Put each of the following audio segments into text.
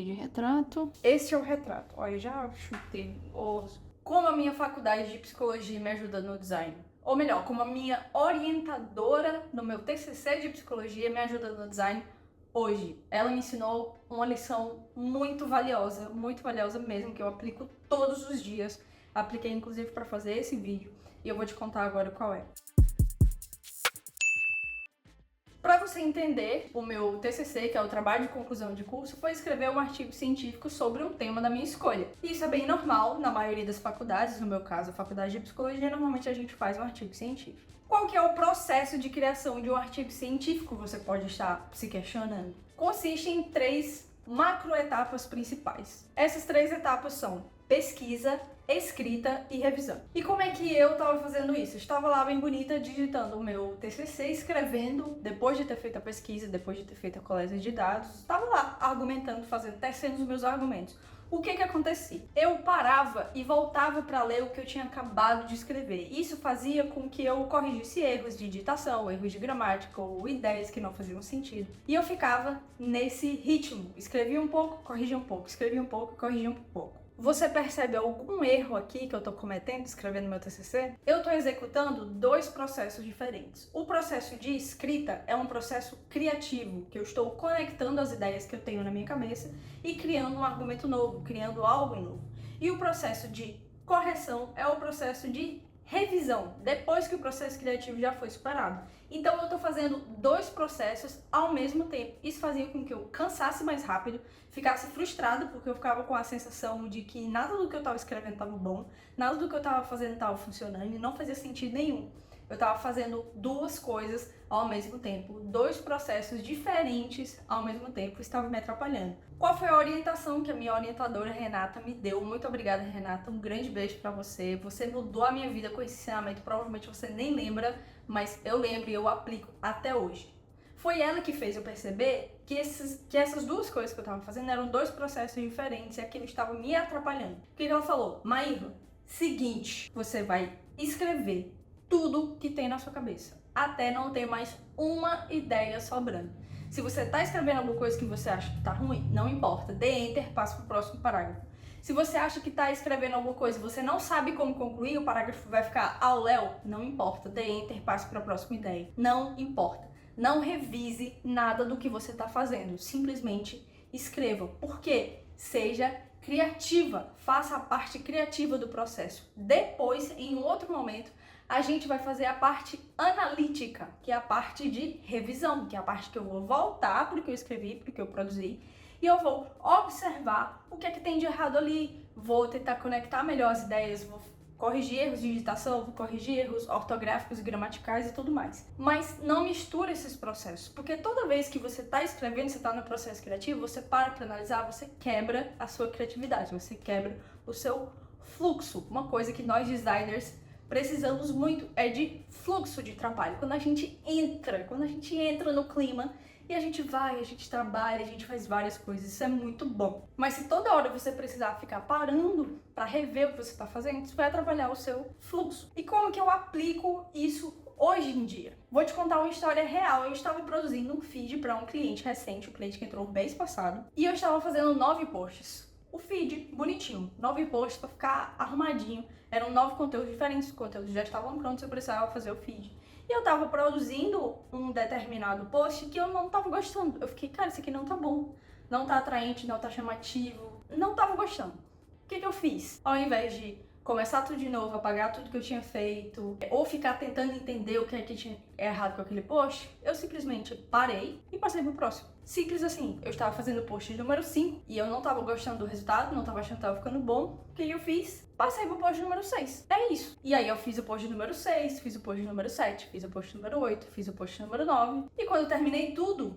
De retrato. Esse é o retrato. Olha, eu já chutei. Como a minha faculdade de psicologia me ajuda no design. Ou melhor, como a minha orientadora no meu TCC de psicologia me ajuda no design hoje. Ela me ensinou uma lição muito valiosa mesmo, que eu aplico todos os dias. Apliquei inclusive para fazer esse vídeo e eu vou te contar agora qual é. Para você entender, o meu TCC, que é o trabalho de conclusão de curso, foi escrever um artigo científico sobre um tema da minha escolha. E isso é bem normal na maioria das faculdades, no meu caso, a faculdade de psicologia, normalmente a gente faz um artigo científico. Qual que é o processo de criação de um artigo científico, você pode estar se questionando? Consiste em 3 macroetapas principais. Essas 3 etapas são pesquisa, escrita e revisão. E como é que eu estava fazendo isso? Eu estava lá bem bonita digitando o meu TCC, escrevendo, depois de ter feito a pesquisa, depois de ter feito a coleta de dados, estava lá argumentando, tecendo os meus argumentos. O que acontecia? Eu parava e voltava para ler o que eu tinha acabado de escrever. Isso fazia com que eu corrigisse erros de digitação, erros de gramática ou ideias que não faziam sentido. E eu ficava nesse ritmo. Escrevia um pouco, corrigia um pouco, escrevia um pouco, corrigia um pouco. Você percebe algum erro aqui que eu estou cometendo escrevendo meu TCC? Eu estou executando 2 processos diferentes. O processo de escrita é um processo criativo, que eu estou conectando as ideias que eu tenho na minha cabeça e criando um argumento novo, criando algo novo. E o processo de correção é o processo de revisão, depois que o processo criativo já foi superado. Então eu estou fazendo 2 processos ao mesmo tempo. Isso fazia com que eu cansasse mais rápido, ficasse frustrado, porque eu ficava com a sensação de que nada do que eu estava escrevendo estava bom, nada do que eu estava fazendo estava funcionando e não fazia sentido nenhum. Eu estava fazendo 2 coisas ao mesmo tempo, 2 processos diferentes ao mesmo tempo, estava me atrapalhando. Qual foi a orientação que a minha orientadora Renata me deu? Muito obrigada, Renata, um grande beijo pra você. Você mudou a minha vida com esse ensinamento, provavelmente você nem lembra, mas eu lembro e eu aplico até hoje. Foi ela que fez eu perceber que essas 2 coisas que eu estava fazendo eram 2 processos diferentes e aquilo estava me atrapalhando. O que ela falou? Maíra, seguinte, você vai escrever tudo que tem na sua cabeça, até não ter mais uma ideia sobrando. Se você está escrevendo alguma coisa que você acha que está ruim, não importa, dê enter, passe para o próximo parágrafo. Se você acha que está escrevendo alguma coisa e você não sabe como concluir, o parágrafo vai ficar ao léu, não importa, dê enter, passe para a próxima ideia. Não importa. Não revise nada do que você está fazendo, simplesmente escreva. Por quê? Seja criativa, faça a parte criativa do processo. Depois, em outro momento, a gente vai fazer a parte analítica, que é a parte de revisão, que é a parte que eu vou voltar para o que eu escrevi, para o que eu produzi, e eu vou observar o que é que tem de errado ali, vou tentar conectar melhor as ideias, vou corrigir erros de digitação, vou corrigir erros ortográficos e gramaticais e tudo mais. Mas não mistura esses processos, porque toda vez que você está escrevendo, você está no processo criativo, você para analisar, você quebra a sua criatividade, você quebra o seu fluxo. Uma coisa que nós designers precisamos muito é de fluxo de trabalho. Quando a gente entra no clima e a gente vai, a gente trabalha, a gente faz várias coisas, isso é muito bom. Mas se toda hora você precisar ficar parando para rever o que você está fazendo, isso vai atrapalhar o seu fluxo. E como que eu aplico isso hoje em dia? Vou te contar uma história real. Eu estava produzindo um feed para um cliente recente, um cliente que entrou mês passado, e eu estava fazendo 9 posts. O feed, bonitinho, 9 posts para ficar arrumadinho. Eram 9 conteúdos diferentes, os conteúdos já estavam prontos, eu precisava fazer o feed. E eu tava produzindo um determinado post que eu não tava gostando. Eu fiquei, cara, isso aqui não tá bom. Não tá atraente, não tá chamativo. Não tava gostando. O que eu fiz? Ao invés de começar tudo de novo, apagar tudo que eu tinha feito, ou ficar tentando entender o que é que tinha errado com aquele post, eu simplesmente parei e passei pro próximo. Simples assim. Eu estava fazendo o post número 5 e eu não estava gostando do resultado, não estava achando que estava ficando bom. O que eu fiz? Passei pro post número 6. É isso. E aí eu fiz o post número 6, fiz o post número 7, fiz o post número 8, fiz o post número 9. E quando eu terminei tudo,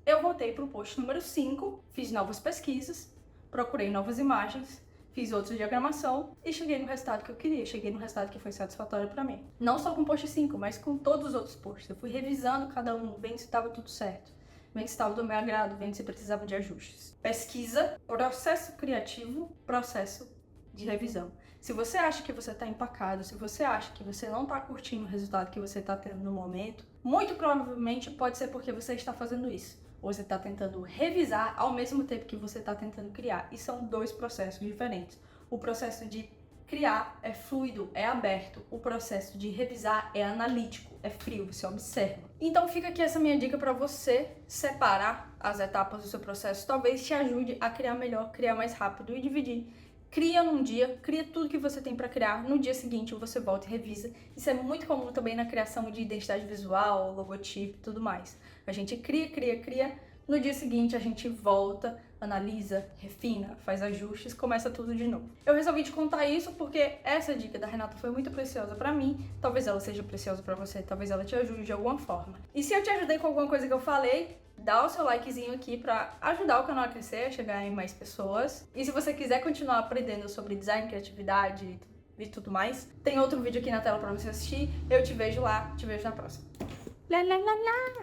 eu voltei pro post número 5, fiz novas pesquisas, procurei novas imagens, fiz outra diagramação e cheguei no resultado que eu queria. Cheguei no resultado que foi satisfatório pra mim. Não só com o post 5, mas com todos os outros posts. Eu fui revisando cada um, vendo se estava tudo certo, vendo se estava do meu agrado, vendo se precisava de ajustes. Pesquisa, processo criativo, processo de revisão. Se você acha que você está empacado, se você acha que você não está curtindo o resultado que você está tendo no momento, muito provavelmente pode ser porque você está fazendo isso. ou você está tentando revisar ao mesmo tempo que você está tentando criar. E são dois processos diferentes. O processo de criar é fluido, é aberto. O processo de revisar é analítico, é frio, você observa. Então fica aqui essa minha dica para você separar as etapas do seu processo. Talvez te ajude a criar melhor, criar mais rápido e dividir. Cria num dia, cria tudo que você tem para criar. No dia seguinte você volta e revisa. Isso é muito comum também na criação de identidade visual, logotipo e tudo mais. A gente cria. No dia seguinte a gente volta, analisa, refina, faz ajustes, começa tudo de novo. Eu resolvi te contar isso porque essa dica da Renata foi muito preciosa pra mim. Talvez ela seja preciosa pra você, talvez ela te ajude de alguma forma. E se eu te ajudei com alguma coisa que eu falei, dá o seu likezinho aqui pra ajudar o canal a crescer, a chegar em mais pessoas. E se você quiser continuar aprendendo sobre design, criatividade e tudo mais, tem outro vídeo aqui na tela pra você assistir. Eu te vejo lá, te vejo na próxima. Lá, lá, lá, lá.